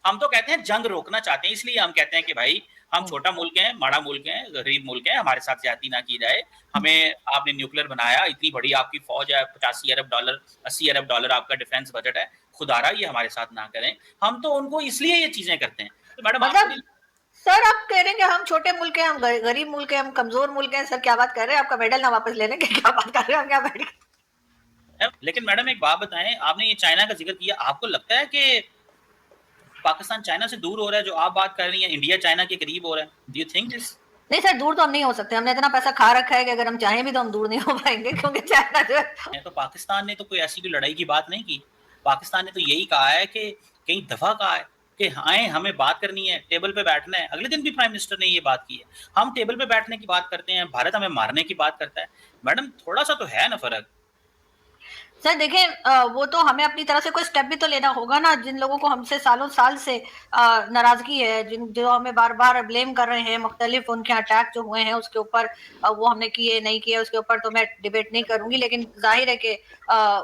हम तो कहते हैं जंग रोकना चाहते हैं, इसलिए हम कहते हैं कि भाई हम हम्म, छोटा मुल्क है, माड़ा मुल्क है, गरीब मुल्क है, हमारे साथ ज्यादती ना की जाए। हमें आपने न्यूक्लियर बनाया, इतनी बड़ी आपकी फौज है, 85 अरब डॉलर, 80 अरब डॉलर आपका डिफेंस बजट है, खुदारा ये हमारे साथ ना करें। हम तो उनको इसलिए ये चीजें करते हैं। तो मैडम आपको मतलब नहीं सर आप कह रहे हैं कि हम छोटे मुल्क हैं, हम गरीब मुल्क हैं, हम कमजोर मुल्क हैं। सर क्या बात कर रहे हैं? आपका मेडल ना वापस लेने की क्या बात कर रहे हैं? हम क्या बैठ के लेकिन मैडम एक बात बताएं, आपने ये चाइना का जिक्र किया, आपको लगता है कि पाकिस्तान चाइना से दूर हो रहा है? जो आप बात कर रही हैं, इंडिया चाइना के करीब हो रहा है, डू यू थिंक दिस? नहीं सर, दूर तो हम नहीं हो सकते। हमने इतना पैसा खा रखा है कि अगर हम चाहें भी तो हम दूर नहीं हो पाएंगे, क्योंकि चाइना जो है। तो पाकिस्तान ने तो कोई ऐसी भी लड़ाई की बात नहीं की। पाकिस्तान ने तो यही कहा है कि कई दफा कहा है कि आए, हमें बात करनी है, टेबल पे बैठना है। अगले दिन भी प्राइम मिनिस्टर ने ये बात की है। हम टेबल पे बैठने की बात करते हैं, भारत हमें मारने की बात करता है। मैडम थोड़ा सा तो है ना फर्क। सर देखें, वो तो हमें अपनी तरफ से कोई स्टेप भी तो लेना होगा ना। जिन लोगों को हमसे सालों साल से नाराजगी है, जिन जो हमें बार बार ब्लेम कर रहे हैं, मुख्तलिफ उनके अटैक जो हुए हैं उसके ऊपर, वो हमने किए नहीं किए उसके ऊपर तो मैं डिबेट नहीं करूंगी, लेकिन जाहिर है कि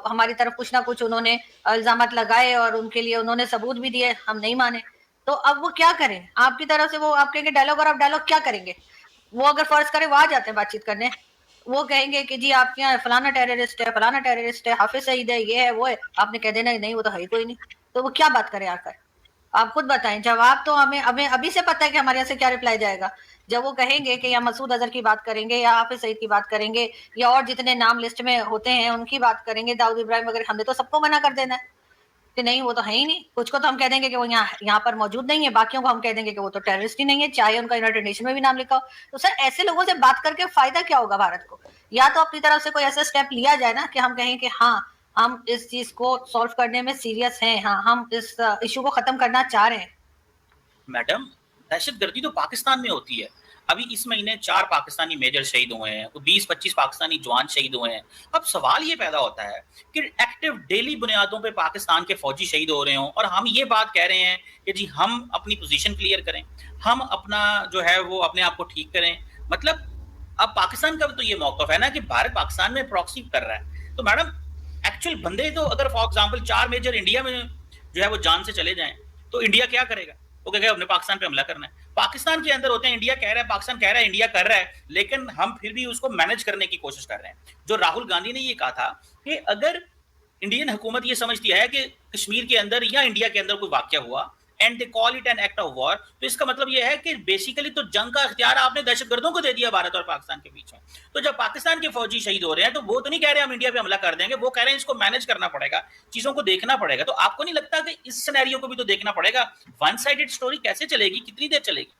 हमारी तरफ कुछ ना कुछ उन्होंने इल्जाम लगाए और उनके लिए उन्होंने सबूत भी दिए, हम नहीं माने। तो अब वो क्या करें? आपकी तरफ से वो आप कहेंगे डायलॉग, और आप डायलॉग क्या करेंगे? वो अगर फर्ज करें वो आ जाते हैं बातचीत करने, वो कहेंगे कि जी आपके यहाँ फलाना टेररिस्ट है, फलाना टेररिस्ट है, हाफिज सईद है, ये है वो है। आपने कह देना नहीं, वो तो है ही कोई नहीं। तो वो क्या बात करें आकर? आप खुद बताएं। जवाब तो हमें हमें अभी से पता है कि हमारे यहाँ से क्या रिप्लाई जाएगा। जब वो कहेंगे कि या मसूद अजहर की बात करेंगे, या हाफिज सईद की बात करेंगे, या और जितने नाम लिस्ट में होते हैं उनकी बात करेंगे, दाऊद इब्राहिम वगैरह, हमने तो सबको मना कर देना है कि नहीं वो तो है ही नहीं। कुछ को तो हम कह देंगे कि वो यहाँ पर मौजूद नहीं है, बाकियों को हम कह देंगे कि वो तो टेररिस्ट ही नहीं है, चाहे उनका यूनाइटेड नेशन में भी नाम लिखा हो। तो सर ऐसे लोगों से बात करके फायदा क्या होगा भारत को? या तो अपनी तरफ से कोई ऐसा स्टेप लिया जाए ना कि हम कहें कि हाँ, हम इस चीज को सॉल्व करने में सीरियस हैं, हाँ हम इस इशू को खत्म करना चाह रहे हैं। मैडम दहशतगर्दी तो पाकिस्तान में होती है। अभी इस महीने 4 पाकिस्तानी मेजर शहीद हुए हैं, 20-25 पाकिस्तानी जवान शहीद हुए हैं। अब सवाल ये पैदा होता है कि एक्टिव डेली बुनियादों पे पाकिस्तान के फौजी शहीद हो रहे हों और हम ये बात कह रहे हैं कि जी हम अपनी पोजीशन क्लियर करें, हम अपना जो है वो अपने आप को ठीक करें। मतलब अब पाकिस्तान का भी तो ये मौकफ है ना कि भारत पाकिस्तान में प्रॉक्सी कर रहा है। तो मैडम एक्चुअल बंदे तो अगर फॉर एग्जाम्पल 4 मेजर इंडिया में जो है वो जान से चले जाएं, तो इंडिया क्या करेगा? वो कहेगा अपने पाकिस्तान पे हमला करना है। पाकिस्तान के अंदर होते हैं, इंडिया कह रहा है, पाकिस्तान कह रहा है, इंडिया कर रहा है, लेकिन हम फिर भी उसको मैनेज करने की कोशिश कर रहे हैं। जो राहुल गांधी ने ये कहा था कि अगर इंडियन हुकूमत ये समझती है कि कश्मीर के अंदर या इंडिया के अंदर कोई वाक्य हुआ and they call it an act of war, तो इसका मतलब यह है कि बेसिकली तो जंग का इख्तियार आपने दहशतगर्दों को दे दिया भारत और पाकिस्तान के बीच में। तो जब पाकिस्तान के फौजी शहीद हो रहे हैं तो वो तो नहीं कह रहे हम इंडिया पे हमला कर देंगे, वो कह रहे हैं इसको मैनेज करना पड़ेगा, चीजों को देखना पड़ेगा। तो आपको नहीं लगता कि इस सिनेरियो को भी तो देखना पड़ेगा? वन साइडेड स्टोरी कैसे चलेगी, कितनी देर चलेगी?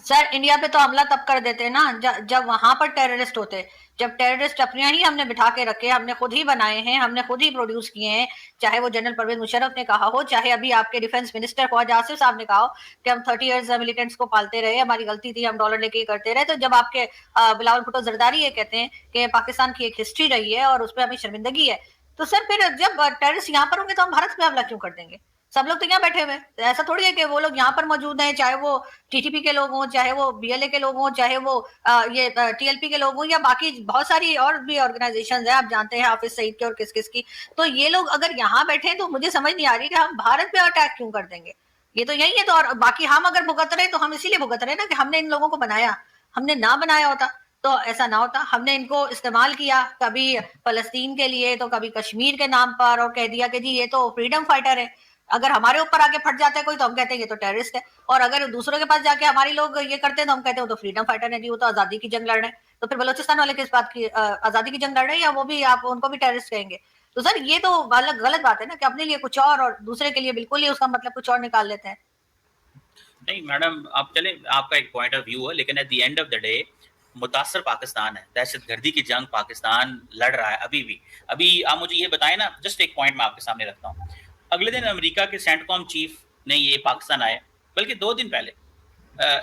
सर इंडिया पे तो हमला तब कर देते हैं ना जब वहां पर टेररिस्ट होते हैं। जब टेररिस्ट अपने ही हमने बिठा के रखे, हमने खुद ही बनाए हैं, हमने खुद ही प्रोड्यूस किए हैं। चाहे वो जनरल परवेज मुशर्रफ ने कहा हो, चाहे अभी आपके डिफेंस मिनिस्टर ख्वाजा आसिफ साहब ने कहा हो कि हम 30 ईयर्स मिलिटेंट्स को पालते रहे, हमारी गलती थी, हम डॉलर लेके ही करते रहे। तो जब आपके बिलावल भुट्टो जरदारी ये कहते हैं कि पाकिस्तान की एक हिस्ट्री रही है और उस पर हमें शर्मिंदगी है, तो सर फिर जब टेररिस्ट यहाँ पर होंगे तो हम भारत पे हमला क्यों कर देंगे? सब लोग तो यहाँ बैठे हुए हैं। ऐसा थोड़ी है कि वो लोग यहाँ पर मौजूद हैं, चाहे वो टीटीपी के लोग हों, चाहे वो बीएलए के लोग हों, चाहे वो ये टीएलपी के लोग हों, या बाकी बहुत सारी और भी ऑर्गेनाइजेशन है, आप जानते हैं हाफिज सईद की और किस किस की। तो ये लोग अगर यहाँ बैठे हैं तो मुझे समझ नहीं आ रही कि हम भारत पे अटैक क्यों कर देंगे। ये तो यही है। तो और बाकी हम अगर भुगत रहे तो हम इसीलिए भुगत रहे ना कि हमने इन लोगों को बनाया। हमने ना बनाया होता तो ऐसा ना होता। हमने इनको इस्तेमाल किया, कभी फलस्तीन के लिए तो कभी कश्मीर के नाम पर, और कह दिया कि जी ये तो फ्रीडम फाइटर है। अगर हमारे ऊपर आके फट जाता है कोई तो हम कहते हैं ये तो टेररिस्ट है, और अगर दूसरों के पास जाके हमारे लोग ये करते हैं तो हम कहते हैं वो तो फ्रीडम फाइटर है जी, वो तो आजादी की जंग लड़ रहे हैं। तो फिर बलोचिस्तान वाले किस बात की आजादी की जंग लड़ रहे हैं, या वो भी आप उनको भी टेररिस्ट कहेंगे? तो सर ये तो अलग गलत बात है ना कि अपने लिए कुछ और दूसरे के लिए बिल्कुल ही उसका मतलब कुछ और निकाल लेते हैं। नहीं मैडम, आप चले, आपका एक पॉइंट ऑफ व्यू है, लेकिन at the end of the day मुतासर पाकिस्तान है। दहशतगर्दी की जंग पाकिस्तान लड़ रहा है अभी भी। अभी आप मुझे ये बताएं ना, जस्ट एक पॉइंट मैं आपके सामने रखता हूँ। अगले दिन अमेरिका के सेंटकॉम चीफ ने ये पाकिस्तान आए, बल्कि 2 दिन पहले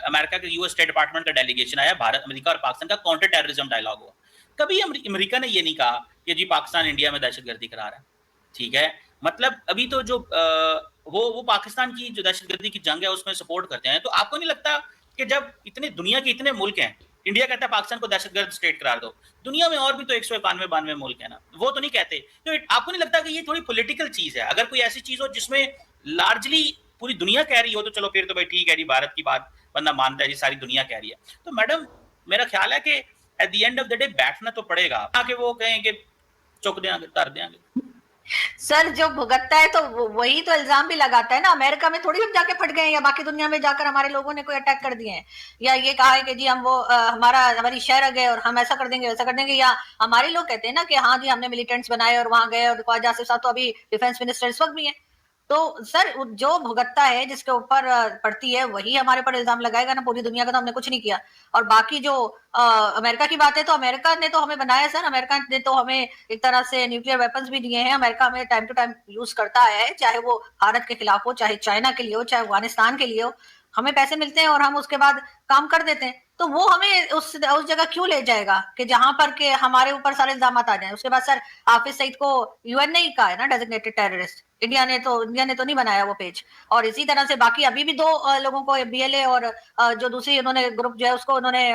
अमेरिका के यूएस स्टेट डिपार्टमेंट का डेलीगेशन आया, भारत अमेरिका और पाकिस्तान का काउंटर टेररिज्म डायलॉग हुआ। कभी अमेरिका ने ये नहीं कहा कि जी पाकिस्तान इंडिया में दहशतगर्दी करा रहा है। ठीक है, मतलब अभी तो जो वो पाकिस्तान की जो दहशतगर्दी की जंग है उसमें सपोर्ट करते हैं। तो आपको नहीं लगता कि जब इतने दुनिया के इतने मुल्क हैं, इंडिया कहता है पाकिस्तान को दहशतगर्द स्टेट करार दो, दुनिया में और भी तो 191-92 मुल्क है ना, वो तो नहीं कहते। तो आपको नहीं लगता कि ये थोड़ी पॉलिटिकल चीज है? अगर कोई ऐसी चीज हो जिसमें लार्जली पूरी दुनिया कह रही हो तो चलो फिर तो भाई ठीक है जी, भारत की बात बंदा मानता है जी, सारी दुनिया कह रही है। तो मैडम मेरा ख्याल है कि at the end of the day बैठना तो पड़ेगा, आके वो कहें कि चुक देंगे, कर देंगे। सर जो भुगतता है तो वही तो इल्जाम भी लगाता है ना। अमेरिका में थोड़ी हम जाके फट गए हैं, या बाकी दुनिया में जाकर हमारे लोगों ने कोई अटैक कर दिए हैं, या ये कहा है कि जी हम वो हमारी शहर गए और हम ऐसा कर देंगे वैसा कर देंगे, या हमारे लोग कहते हैं ना कि हाँ जी हमने मिलिटेंट्स बनाए और वहां गए, और ख्वाजा आसिफ साहब तो अभी डिफेंस मिनिस्टर इस वक्त भी है। तो सर जो भुगतता है, जिसके ऊपर पड़ती है, वही हमारे पर इल्जाम लगाएगा ना। पूरी दुनिया का तो हमने कुछ नहीं किया। और बाकी जो अमेरिका की बात है, तो अमेरिका ने तो हमें बनाया सर, अमेरिका ने तो हमें एक तरह से न्यूक्लियर वेपन्स भी दिए हैं। अमेरिका हमें टाइम टू टाइम यूज करता आया है, चाहे वो भारत के खिलाफ हो, चाहे चाइना के लिए हो, चाहे अफगानिस्तान के लिए हो। हमें पैसे मिलते हैं और हम उसके बाद काम कर देते हैं। तो वो हमें उस जगह क्यों ले जाएगा कि जहां पर के हमारे ऊपर सारे इल्जाम आ जाए। उसके बाद सर हाफिज सईद को यूएन ने ही कहा है ना डेजिग्नेटेड टेररिस्ट, इंडिया ने तो नहीं बनाया वो पेज। और इसी तरह से बाकी अभी भी दो लोगों को, बीएलए और जो दूसरी उन्होंने ग्रुप जो है उसको उन्होंने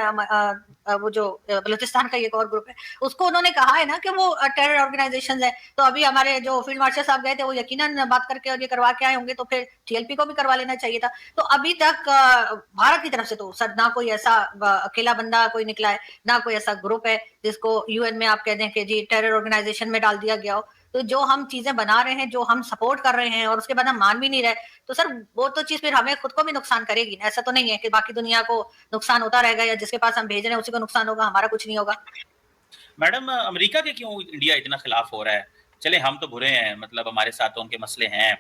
वो जो बलूचिस्तान का एक और ग्रुप है, उसको उन्होंने कहा है ना कि वो टेरर ऑर्गेनाइजेशन है। तो अभी हमारे जो फील्ड मार्शल साहब गए थे, वो यकीनन बात करके और ये करवा के आए होंगे, तो फिर टीएलपी को भी करवा लेना चाहिए था। तो अभी तक भारत की तरफ से तो सर ना कोई ऐसा अकेला बंदा कोई निकला है, ना कोई ऐसा ग्रुप है जिसको यूएन में आप कह दें कि जी टेरर ऑर्गेनाइजेशन में डाल दिया गया हो। तो जो हम चीजें बना रहे हैं, जो हम सपोर्ट कर रहे हैं, और उसके बाद हम मान भी नहीं रहे, तो सर वो तो चीज फिर हमें खुद को भी नुकसान करेगी ना। ऐसा तो नहीं है कि बाकी दुनिया को नुकसान होता रहेगा, या जिसके पास हम भेज रहे हैं उसी को नुकसान होगा, हमारा कुछ नहीं होगा। मैडम अमेरिका के क्यों इंडिया इतना खिलाफ हो रहा है? चले हम तो बुरे हैं, मतलब हमारे साथ तो उनके मसले हैं।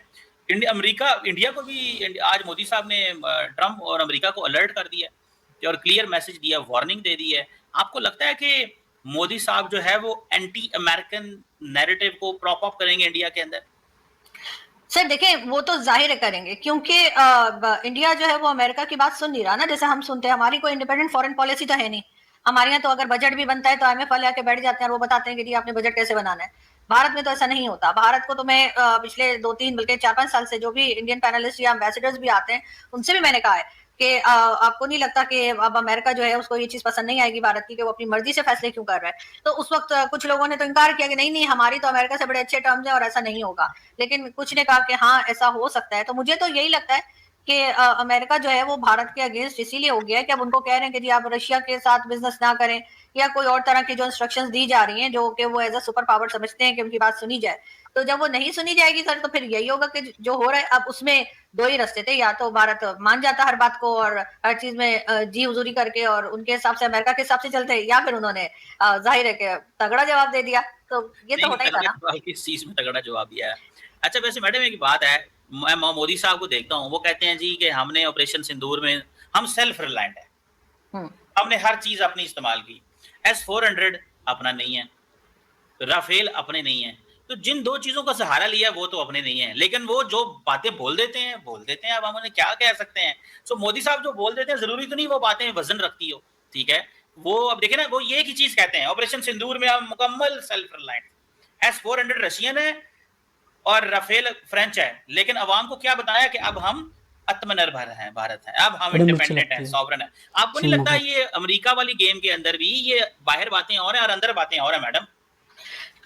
इंडिया को भी आज मोदी साहब ने ट्रम्प और अमेरिका को अलर्ट कर दिया है और क्लियर मैसेज दिया, वार्निंग दे दी है। आपको लगता है कि मोदी साहब जो है वो एंटी अमेरिकन नैरेटिव को प्रॉप अप करेंगे इंडिया के अंदर? सर देखिए वो तो जाहिर है करेंगे, क्योंकि इंडिया जो है वो अमेरिका की बात सुन नहीं रहा ना, जैसे हम सुनते हैं। हमारी कोई इंडिपेंडेंट फॉरेन पॉलिसी तो है नहीं। हमारे यहाँ तो अगर बजट भी बनता है तो आईएमएफ वाले आके बैठ जाते हैं और वो बताते हैं कि जी आपने बजट कैसे बनाना है। भारत में तो ऐसा नहीं होता। भारत को तो मैं पिछले 2-3 बल्कि 4-5 साल से जो भी इंडियन पैनलिस्ट या एम्बेसडर्स भी आते हैं, उनसे भी मैंने कहा है कि आपको नहीं लगता कि अब अमेरिका जो है उसको ये चीज पसंद नहीं आएगी भारत की, कि वो अपनी मर्जी से फैसले क्यों कर रहा है। तो उस वक्त कुछ लोगों ने तो इनकार किया कि नहीं नहीं हमारी तो अमेरिका से बड़े अच्छे टर्म्स हैं और ऐसा नहीं होगा। लेकिन कुछ ने कहा कि हाँ ऐसा हो सकता है। तो मुझे तो यही लगता है कि अमेरिका जो है वो भारत के अगेंस्ट इसीलिए हो गया है कि अब उनको कह रहे हैं कि जी आप रशिया के साथ बिजनेस ना करें, या कोई और तरह की जो इंस्ट्रक्शंस दी जा रही हैं, जो कि वो एज अ सुपर पावर समझते हैं कि उनकी बात सुनी जाए। तो जब वो नहीं सुनी जाएगी सर, तो फिर यही होगा कि जो हो रहा है अब उसमें दो ही रास्ते थे, या तो भारत मान जाता हर बात को और हर चीज में जी हुजूरी करके और उनके हिसाब से अमेरिका के हिसाब से चलते, या फिर उन्होंने जाहिर है कि तगड़ा जवाब दे दिया। तो ये तो नहीं, होता ही था तगड़ा ना। जवाब किस चीज़ में तगड़ा जवाब दिया है? अच्छा वैसे मैडम एक बात है, मैं मोदी साहब को देखता हूँ, वो कहते हैं जी कि हमने ऑपरेशन सिंदूर में हम सेल्फ रिलायंट है। हम्म। हमने हर चीज़ अपनी इस्तेमाल की। S-400 अपना नहीं है, राफेल अपने नहीं है। तो जिन 2 चीज़ों का सहारा लिया वो तो अपने नहीं है, लेकिन वो जो बातें बोल देते हैं, बोल देते हैं। अब हम उन्हें क्या कह सकते हैं? सो मोदी साहब जो बोल देते हैं ज़रूरी तो नहीं वो बातें वज़न रखती हो, ठीक है? वो अब देखिए ना, वो ये एक ही चीज़ कहते हैं, ऑपरेशन सिंदूर में हम मुकम्मल सेल्फ रिलायंट। S-400 रशियन है और राफेल फ्रेंच है, लेकिन अवाम को क्या बताया कि अब हम आत्मनिर्भर हैं, भारत है, अब हम बड़ी मिर्ची इंडिपेंडेंट हैं, लगती है सॉवरन है। आपको नहीं सुनने लगता को। ये अमेरिका वाली गेम के अंदर भी ये बाहर बातें और हैं और अंदर बातें और हैं मैडम?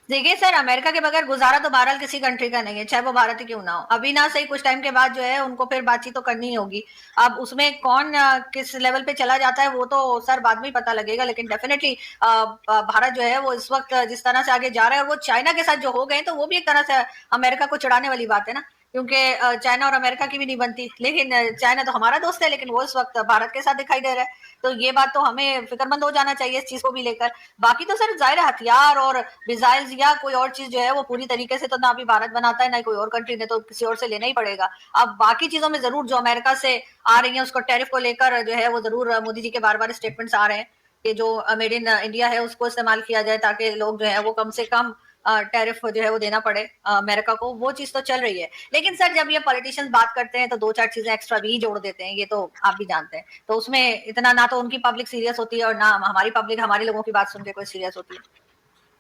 देखिए सर अमेरिका के बगैर गुजारा तो बहरहाल किसी कंट्री का नहीं है, चाहे वो भारत ही क्यों ना हो। अभी ना सही कुछ टाइम के बाद जो है उनको फिर बातचीत तो करनी ही होगी। अब उसमें कौन किस लेवल पे चला जाता है वो तो सर बाद में ही पता लगेगा। लेकिन डेफिनेटली भारत जो है वो इस वक्त जिस तरह से आगे जा रहा है, और वो चाइना के साथ जो हो गए, तो वो भी एक तरह से अमेरिका को चिढ़ाने वाली बात है ना। क्योंकि चाइना और अमेरिका की भी नहीं बनती, लेकिन चाइना तो हमारा दोस्त है, लेकिन वो इस वक्त भारत के साथ दिखाई दे रहा है। तो ये बात तो हमें फिक्रमंद हो जाना चाहिए इस चीज को भी लेकर। बाकी तो सर जाहिर है हथियार और मिसाइल्स या कोई और चीज जो है वो पूरी तरीके से तो ना भी भारत बनाता है ना कोई और कंट्री ने, तो किसी और से लेना ही पड़ेगा। अब बाकी चीजों में जरूर जो अमेरिका से आ रही है उसको टैरिफ को लेकर जो है वो जरूर मोदी जी के बार बार स्टेटमेंट्स आ रहे हैं कि जो मेड इन इंडिया है उसको इस्तेमाल किया जाए, ताकि लोग जो है वो कम से कम टैरिफ जो है वो देना पड़े अमेरिका को। वो चीज तो चल रही है। लेकिन सर जब ये पॉलिटिशियंस बात करते हैं तो 2-4 चीजें एक्स्ट्रा भी जोड़ देते हैं, ये तो आप भी जानते हैं। तो उसमें इतना ना तो उनकी पब्लिक सीरियस होती है और ना हमारी पब्लिक हमारे लोगों की बात सुन के कोई सीरियस होती है।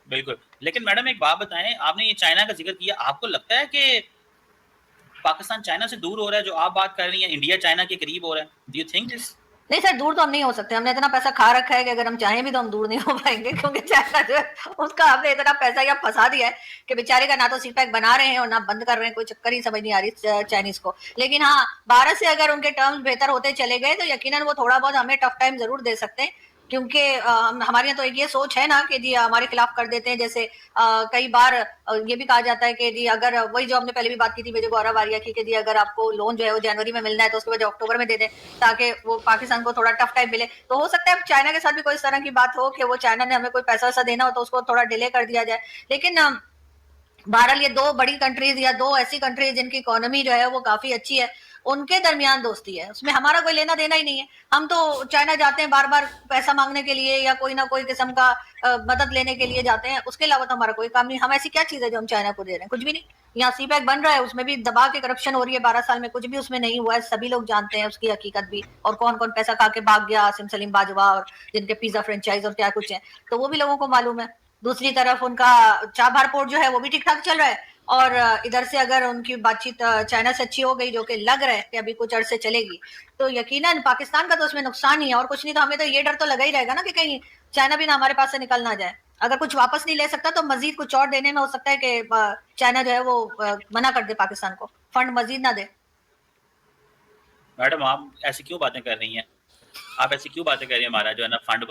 बिल्कुल। लेकिन मैडम एक बात बताएं, आपने ये चाइना का जिक्र किया, आपको लगता है कि पाकिस्तान चाइना से दूर हो रहा है? जो आप बात कर रही हैं इंडिया चाइना के करीब हो रहा है, डू यू थिंक दिस? नहीं सर, दूर तो हम नहीं हो सकते। हमने इतना पैसा खा रखा है कि अगर हम चाहें भी तो हम दूर नहीं हो पाएंगे, क्योंकि चाइना जो है उसका हमने इतना पैसा या फंसा दिया है कि बेचारे का ना तो सी पैक बना रहे हैं और ना बंद कर रहे हैं। कोई चक्कर ही समझ नहीं आ रही चाइनीज को। लेकिन हाँ, भारत से अगर उनके टर्म्स बेहतर होते चले गए तो यकीनन वो थोड़ा बहुत हमें टफ टाइम जरूर दे सकते हैं, क्योंकि हमारे यहाँ तो एक ये सोच है ना कि जी हमारे खिलाफ कर देते हैं। जैसे कई बार ये भी कहा जाता है कि जी अगर वही जो हमने पहले भी बात की थी मेरे गौरव आर्या की, कि जी अगर आपको लोन जो है वो जनवरी में मिलना है तो उसके वजह अक्टूबर में दे दें, ताकि वो पाकिस्तान को थोड़ा टफ टाइम मिले। तो हो सकता है चाइना के साथ भी कोई इस तरह की बात हो कि वो चाइना ने हमें कोई पैसा वैसा देना हो तो उसको थोड़ा डिले कर दिया जाए। लेकिन बहरहाल ये दो बड़ी कंट्रीज या दो ऐसी कंट्रीज जिनकी इकोनॉमी जो है वो काफी अच्छी है, उनके दरमियान दोस्ती है, उसमें हमारा कोई लेना देना ही नहीं है। हम तो चाइना जाते हैं बार बार पैसा मांगने के लिए या कोई ना कोई किस्म का मदद लेने के लिए जाते हैं, उसके अलावा तो हमारा कोई काम नहीं। हम ऐसी क्या चीज है जो हम चाइना को दे रहे हैं? कुछ भी नहीं। यहाँ सी पैक बन रहा है, उसमें भी दबा के करप्शन हो रही है, 12 साल में कुछ भी उसमें नहीं हुआ है, सभी लोग जानते हैं उसकी हकीकत भी, और कौन कौन पैसा खा के भाग गया, आसिम सलीम बाजवा और जिनके पिज्जा फ्रेंचाइज और क्या कुछ है, तो वो भी लोगों को मालूम है। दूसरी तरफ उनका चाबहार पोर्ट जो है वो भी ठीक ठाक चल रहा है, और इधर से अगर उनकी बातचीत चाइना से अच्छी हो गई, जो कि लग रहा है कि अभी कुछ अरसे चलेगी, तो यकीनन पाकिस्तान का तो उसमें नुकसान ही है और कुछ नहीं। तो हमें तो ये डर तो लगा ही रहेगा ना कि कहीं चाइना भी ना हमारे पास से निकल ना जाए। अगर कुछ वापस नहीं ले सकता तो मजीद कुछ और देने में हो सकता है कि चाइना जो है वो मना कर दे पाकिस्तान को, फंड मजीद ना दे। मैडम आप ऐसी क्यों बातें कर रही हैं? आप ऐसी क्यों बातें कर रही हैं? हमारा जो है ना फंड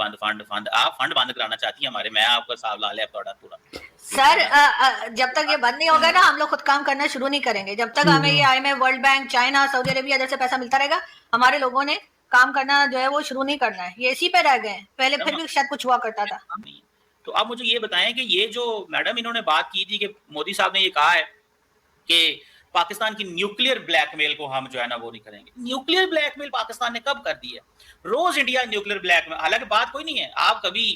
आप फंड बंद कराना चाहती हैं हमारे, मैं आपका हिसाब ला लिया थोड़ा पूरा। सर जब तक ये बंद नहीं होगा ना, हम लोग खुद काम करना शुरू नहीं करेंगे। जब तक हमें ये IMF, world bank, China, Saudi Arabia इधर से पैसा मिलता रहेगा, हमारे लोगों ने काम करना जो है वो शुरू नहीं करना है। ये इसी पे रह गए हैं, पहले फिर मैडम भी शायद कुछ हुआ करता था। नहीं है। तो आप मुझे ये बताएं कि ये जो मैडम इन्होंने बात की थी कि मोदी साहब ने ये कहा है कि पाकिस्तान की न्यूक्लियर ब्लैकमेल को हम जो है ना वो नहीं करेंगे। न्यूक्लियर ब्लैकमेल पाकिस्तान ने कब कर दी है? रोज इंडिया न्यूक्लियर ब्लैकमेल, हालांकि बात कोई नहीं है, आप कभी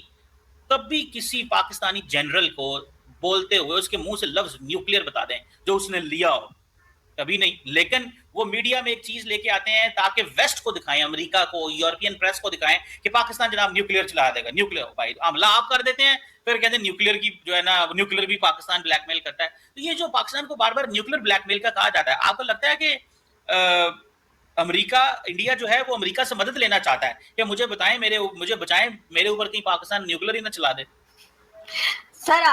कभी किसी पाकिस्तानी जनरल को बोलते हुए उसके मुंह से लफ्ज न्यूक्लियर बता दें जो उसने लिया हो, कभी नहीं। लेकिन वो मीडिया में एक चीज लेके आते हैं ताकि वेस्ट को दिखाएं, अमेरिका को, यूरोपियन प्रेस को दिखाएं कि पाकिस्तान जनाब न्यूक्लियर चला देगा, न्यूक्लियर भाई हमला आप कर देते हैं, फिर कहते हैं न्यूक्लियर की जो है ना न्यूक्लियर भी पाकिस्तान ब्लैकमेल करता है। तो ये जो पाकिस्तान को बार बार न्यूक्लियर ब्लैकमेल का कहा जाता है, आपको लगता है कि अमेरिका, इंडिया जो है वो अमेरिका से मदद लेना चाहता है कि मुझे बचाएं मेरे ऊपर कहीं पाकिस्तान न्यूक्लियर ही ना चला दे? सर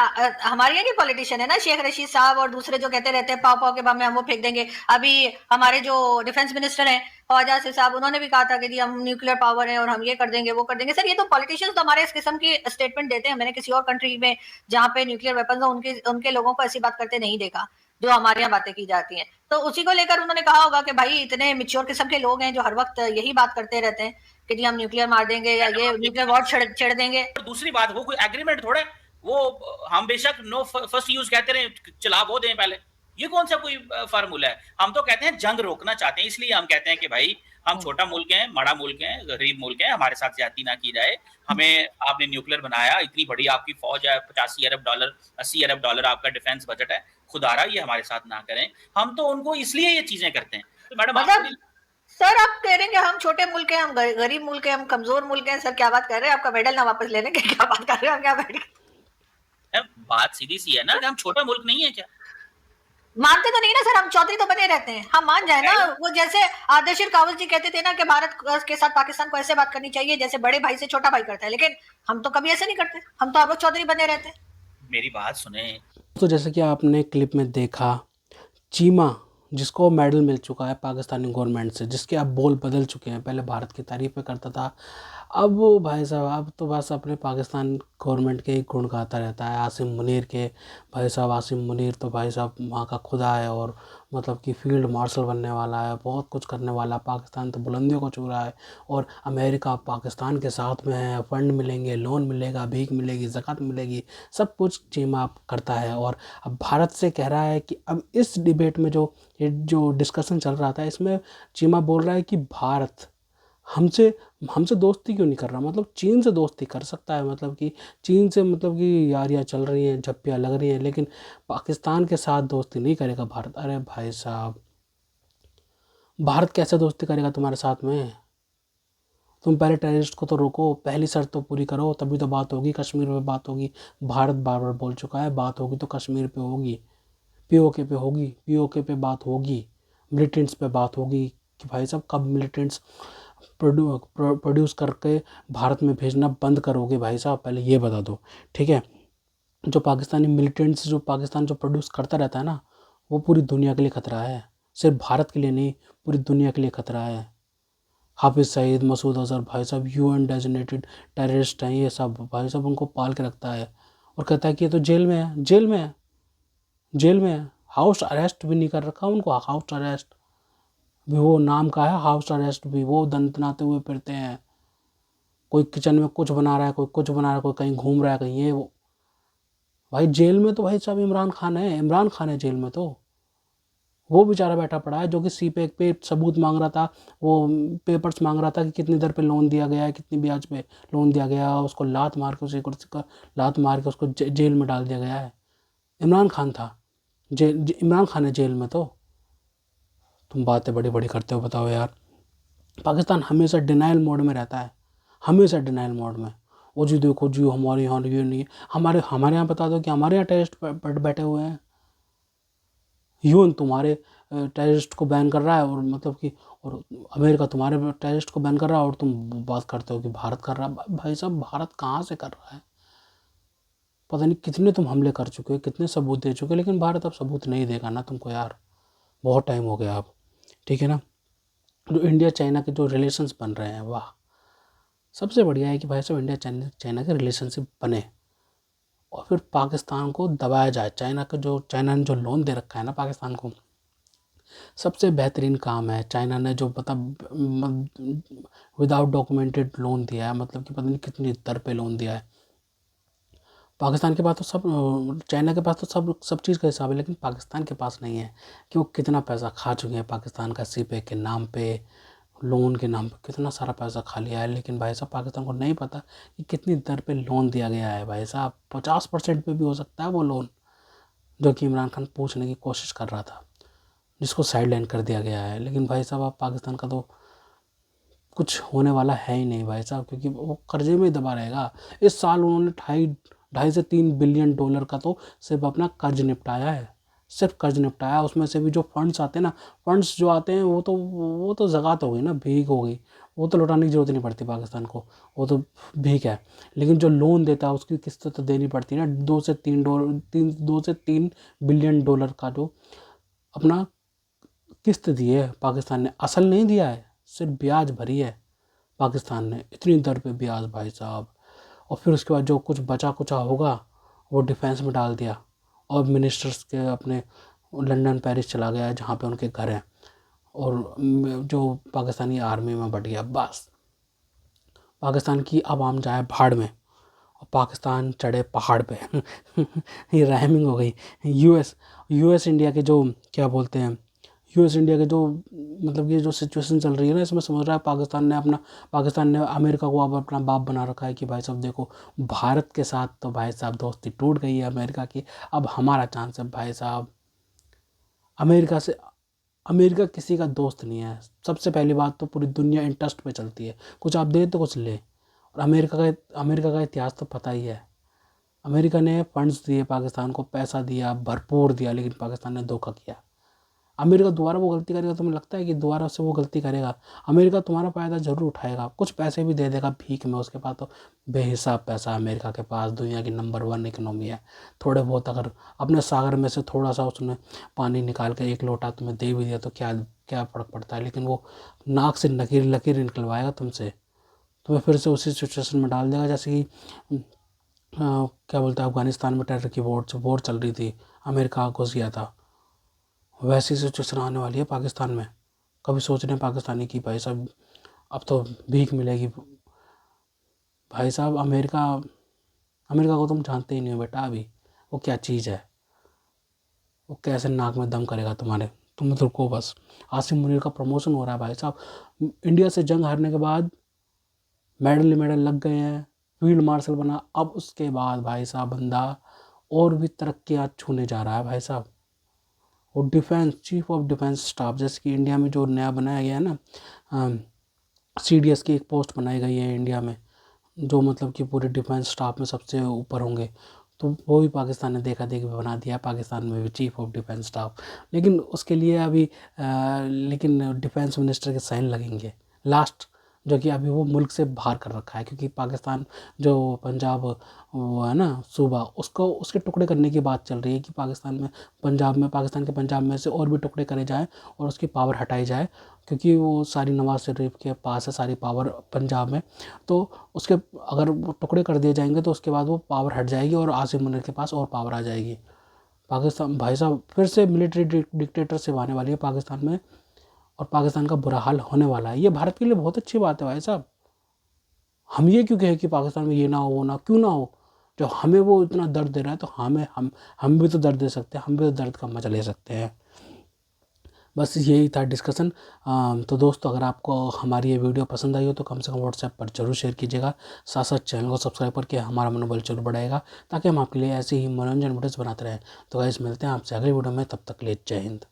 हमारे यहाँ के पॉलिटिशियन है ना, शेख रशीद साहब और दूसरे जो कहते रहते हैं पाव पाव के बम में हम वो फेंक देंगे। अभी हमारे जो डिफेंस मिनिस्टर हैं ख्वाजा आसिफ साहब, उन्होंने भी कहा था कि जी हम न्यूक्लियर पावर है और हम ये कर देंगे वो कर देंगे। सर ये तो पॉलिटिशियंस तो हमारे इस किस्म की स्टेटमेंट देते हैं। मैंने किसी और कंट्री में जहाँ पे न्यूक्लियर वेपन हो उनके उनके लोगों को ऐसी बात करते नहीं देखा जो हमारे यहाँ बातें की जाती हैं। तो उसी को लेकर उन्होंने कहा होगा कि भाई इतने मिच्योर किस्म के लोग हैं जो हर वक्त यही बात करते रहते हैं कि जी हम न्यूक्लियर मार देंगे या ये न्यूक्लियर वॉर छेड़ देंगे। दूसरी बात, वो कोई एग्रीमेंट थोड़ा है, वो हम बेशक नो फर्स्ट यूज कहते रहे, चला वो दें पहले, ये कौन सा कोई फार्मूला है? हम तो कहते हैं जंग रोकना चाहते हैं, इसलिए हम कहते हैं कि भाई हम छोटा मुल्क हैं, बड़ा मुल्क है, गरीब मुल्क है, हमारे साथ ज्यादती ना की जाए। हमें आपने न्यूक्लियर बनाया, इतनी बड़ी आपकी फौज है, 85 अरब डॉलर, 80 अरब डॉलर आपका डिफेंस बजट है, खुदारा ये हमारे साथ ना करें। हम तो उनको इसलिए ये चीजें करते हैं। तो मैडम मतलब सर आप कह रहे हैं कि हम छोटे मुल्क हैं, हम गरीब मुल्क हैं, हम कमजोर मुल्क हैं। सर क्या बात कर रहे हैं? आपका मेडल ना वापस लेने के क्या बात कर रहे हैं? क्या बैठ बात सीधी सी है ना कि हम छोटा मुल्क नहीं है क्या? मानते तो नहीं ना सर, हम चौधरी तो बने रहते हैं। हम मान जाए ना, वो जैसे आदर्श कावल जी कहते थे ना कि भारत के साथ पाकिस्तान को ऐसे बात करनी चाहिए जैसे बड़े भाई से छोटा भाई करता है, लेकिन हम तो कभी ऐसे नहीं करते। हम तो आप लोग चौधरी बने रहते हैं। मेरी बात सुने। तो जैसे कि आपने क्लिप में देखा, चीमा जिसको मेडल मिल चुका है पाकिस्तानी गवर्नमेंट से, जिसके अब बोल बदल चुके हैं, पहले भारत की तारीफ़ें करता था, अब वो भाई साहब अब तो बस अपने पाकिस्तान गवर्नमेंट के ही गुण गाता रहता है। आसिम मुनीर के भाई साहब, आसिम मुनीर तो भाई साहब वहाँ का खुदा है और मतलब कि फील्ड मार्शल बनने वाला है, बहुत कुछ करने वाला। पाकिस्तान तो बुलंदियों को छू रहा है और अमेरिका पाकिस्तान के साथ में है, फंड मिलेंगे, लोन मिलेगा, भीख मिलेगी, ज़कात मिलेगी, सब कुछ चीमा करता है। और अब भारत से कह रहा है कि अब इस डिबेट में जो डिस्कशन चल रहा था, इसमें चीमा बोल रहा है कि भारत हमसे हमसे दोस्ती क्यों नहीं कर रहा, मतलब चीन से दोस्ती कर सकता है, मतलब कि चीन से मतलब कि यारियाँ चल रही हैं, झप्पियाँ लग रही हैं, लेकिन पाकिस्तान के साथ दोस्ती नहीं करेगा भारत। अरे भाई साहब, भारत कैसे दोस्ती करेगा तुम्हारे साथ में? तुम पहले टेररिस्ट को तो रोको, पहली शर्त तो पूरी करो, तभी तो बात होगी, कश्मीर पे बात होगी। भारत बार बार बोल चुका है बात होगी तो कश्मीर पे होगी, पीओके पे होगी, पीओके पे बात होगी, मिलिटेंट्स पे बात होगी कि भाई साहब कब मिलिटेंट्स प्रोड्यूस करके भारत में भेजना बंद करोगे भाई साहब, पहले ये बता दो, ठीक है। जो पाकिस्तानी मिलिटेंट्स जो पाकिस्तान जो प्रोड्यूस करता रहता है ना, वो पूरी दुनिया के लिए खतरा है, सिर्फ भारत के लिए नहीं, पूरी दुनिया के लिए खतरा है। हाफिज़ सईद, मसूद अजहर भाई साहब UN डेजिग्नेटेड टेररिस्ट हैं ये सब भाई साहब, उनको पाल के रखता है और कहता है कि ये तो जेल में है, जेल में है, जेल में है। हाउस अरेस्ट भी नहीं कर रखा उनको, हाउस अरेस्ट भी वो नाम का है, हाउस अरेस्ट भी वो दंतनाते हुए फिरते हैं। कोई किचन में कुछ बना रहा है, कोई कुछ बना रहा है, कोई कहीं घूम रहा है, कहीं ये वो। भाई जेल में तो भाई साहब इमरान खान है, इमरान खान है जेल में, तो वो बेचारा बैठा पड़ा है जो कि CPEC पे सबूत मांग रहा था, वो पेपर्स मांग रहा था कि कितनी दर पे लोन दिया गया है, कितनी ब्याज पे लोन दिया गया है, उसको लात मार के उसे कुर्सी का लात मार के उसको जेल में डाल दिया गया है। इमरान खान था इमरान खान है जेल में, तो तुम बातें बड़ी बड़ी करते हो, बताओ यार। पाकिस्तान हमेशा डिनाइल मोड में रहता है, हमेशा डिनाइल मोड में। वो जी देखो जी हमारे यहाँ ये नहीं है, हमारे यहाँ बता दो कि हमारे यहाँ टेररिस्ट बैठे हुए हैं। यूएन तुम्हारे टेररिस्ट को बैन कर रहा है, और मतलब कि और अमेरिका तुम्हारे टेररिस्ट को बैन कर रहा है, और तुम बात करते हो कि भारत कर रहा है। भाई साहब भारत कहाँ से कर रहा है, पता नहीं कितने तुम हमले कर चुके हो, कितने सबूत दे चुके हो, लेकिन भारत अब सबूत नहीं देगा ना तुमको यार, बहुत टाइम हो गया अब, ठीक है ना। जो इंडिया चाइना के जो रिलेशंस बन रहे हैं, वाह, सबसे बढ़िया है कि भाई साहब इंडिया चाइना के रिलेशनशिप बने और फिर पाकिस्तान को दबाया जाए। चाइना ने जो लोन दे रखा है ना पाकिस्तान को, सबसे बेहतरीन काम है। चाइना ने जो विदाउट डॉक्यूमेंटेड लोन दिया है, मतलब कि पता नहीं कितनी दर पे लोन दिया है। पाकिस्तान के पास तो सब, चाइना के पास तो सब चीज़ का हिसाब है, लेकिन पाकिस्तान के पास नहीं है कि वो कितना पैसा खा चुके हैं पाकिस्तान का CPEC के नाम पे, लोन के नाम पे कितना सारा पैसा खा लिया है। लेकिन भाई साहब पाकिस्तान को नहीं पता कि कितनी दर पे लोन दिया गया है। भाई साहब 50% पे भी हो सकता है वो लोन, जो कि इमरान खान पूछने की कोशिश कर रहा था, जिसको साइडलाइन कर दिया गया है। लेकिन भाई साहब अब पाकिस्तान का तो कुछ होने वाला है ही नहीं भाई साहब, क्योंकि वो कर्जे में ही दबा रहेगा। इस साल उन्होंने 2.5 से 3 बिलियन डॉलर का तो सिर्फ अपना कर्ज निपटाया है, सिर्फ कर्ज निपटाया। उसमें से भी जो फंड्स आते हैं ना, फंड्स जो आते हैं वो तो ज़कात हो गई ना, भीख हो गई, वो तो लौटाने की ज़रूरत नहीं पड़ती पाकिस्तान को, वो तो भीख है। लेकिन जो लोन देता है उसकी किस्त तो देनी पड़ती है ना, 2 से 3 बिलियन डॉलर का जो अपना किस्त दी है पाकिस्तान ने, असल नहीं दिया है, सिर्फ ब्याज भरी है पाकिस्तान ने, इतनी दर पे ब्याज भाई साहब। और फिर उसके बाद जो कुछ बचा कुचा होगा वो डिफेंस में डाल दिया, और मिनिस्टर्स के अपने लंदन पेरिस चला गया जहाँ पे उनके घर हैं, और जो पाकिस्तानी आर्मी में बढ़ गया। बस पाकिस्तान की आवाम जाए भाड़ में और पाकिस्तान चढ़े पहाड़ पे ये राइमिंग हो गई। यूएस इंडिया के जो क्या बोलते हैं, यूएस इंडिया के जो मतलब ये जो सिचुएशन चल रही है ना, इसमें समझ रहा है पाकिस्तान ने अमेरिका को अब अपना बाप बना रखा है कि भाई साहब देखो, भारत के साथ तो भाई साहब दोस्ती टूट गई है अमेरिका की, अब हमारा चांस है भाई साहब। अमेरिका किसी का दोस्त नहीं है। सबसे पहली बात तो पूरी दुनिया इंटरेस्ट पे चलती है, कुछ आप दे तो कुछ ले। और अमेरिका का इतिहास तो पता ही है। अमेरिका ने फंड्स दिए पाकिस्तान को, पैसा दिया, भरपूर दिया, लेकिन पाकिस्तान ने धोखा किया। अमेरिका दोबारा वो गलती करेगा, तुम्हें लगता है कि दोबारा से वो गलती करेगा? अमेरिका तुम्हारा फ़ायदा ज़रूर उठाएगा, कुछ पैसे भी दे देगा भीख में, उसके पास तो बेहिसाब पैसा है अमेरिका के पास, दुनिया की नंबर 1 इकनॉमी है। थोड़े बहुत अगर अपने सागर में से थोड़ा सा उसने पानी निकाल के 1 लोटा तुम्हें दे भी दिया तो क्या क्या फ़र्क पड़ता है, लेकिन वो नाक से लकीर निकलवाएगा तुमसे, तुम्हें फिर से उसी सिचुएशन में डाल देगा जैसे कि क्या बोलते हैं, अफगानिस्तान में टेरर की वॉर चल रही थी, अमेरिका घुस गया था, वैसी सिचुएशन आने वाली है पाकिस्तान में। कभी सोच रहे हैं पाकिस्तानी की भाई साहब अब तो भीख मिलेगी। भाई साहब अमेरिका को तुम जानते ही नहीं हो बेटा, अभी वो क्या चीज़ है, वो कैसे नाक में दम करेगा तुम्हारे, तुम तो को बस। आसिम मुनीर का प्रमोशन हो रहा है भाई साहब, इंडिया से जंग हारने के बाद मेडल लग गए हैं, फील्ड मार्शल बना, अब उसके बाद भाई साहब बंदा और भी तरक्कियाँ छूने जा रहा है भाई साहब। और चीफ ऑफ डिफेंस स्टाफ, जैसे कि इंडिया में जो नया बनाया गया है ना, CDS की एक पोस्ट बनाई गई है इंडिया में, जो मतलब कि पूरे डिफेंस स्टाफ में सबसे ऊपर होंगे, तो वो भी पाकिस्तान ने देखा देखी बना दिया है, पाकिस्तान में भी चीफ ऑफ डिफेंस स्टाफ। लेकिन उसके लिए अभी लेकिन डिफेंस मिनिस्टर के साइन लगेंगे, लास्ट जो कि अभी वो मुल्क से बाहर कर रखा है, क्योंकि पाकिस्तान जो पंजाब वो है ना सूबा, उसको उसके टुकड़े करने की बात चल रही है कि पाकिस्तान के पंजाब में से और भी टुकड़े करे जाएं और उसकी पावर हटाई जाए, क्योंकि वो सारी नवाज शरीफ के पास है सारी पावर पंजाब में। तो उसके अगर वो टुकड़े कर दिए जाएंगे तो उसके बाद वो पावर हट जाएगी और आसिम मुनीर के पास और पावर आ जाएगी। पाकिस्तान भाई साहब फिर से मिलिट्री डिक्टेटरशिप आने वाली है पाकिस्तान में, और पाकिस्तान का बुरा हाल होने वाला है। ये भारत के लिए बहुत अच्छी बात है भाई साहब। हम ये क्यों कहें कि पाकिस्तान में ये ना हो, वो ना क्यों ना हो, जो हमें वो इतना दर्द दे रहा है तो हम भी तो दर्द दे सकते हैं, हम भी तो दर्द का मजा ले सकते हैं। बस यही था डिस्कशन। तो दोस्तों, अगर आपको हमारी ये वीडियो पसंद आई हो तो कम से कम व्हाट्सएप पर जरूर शेयर कीजिएगा। साथ साथ चैनल को सब्सक्राइब करके हमारा मनोबल जरूर बढ़ाएगा, ताकि हम आपके लिए ऐसे ही मनोरंजन वीडियोस बनाते रहें। तो गाइस, मिलते हैं आपसे अगली वीडियो में, तब तक के लिए जय हिंद।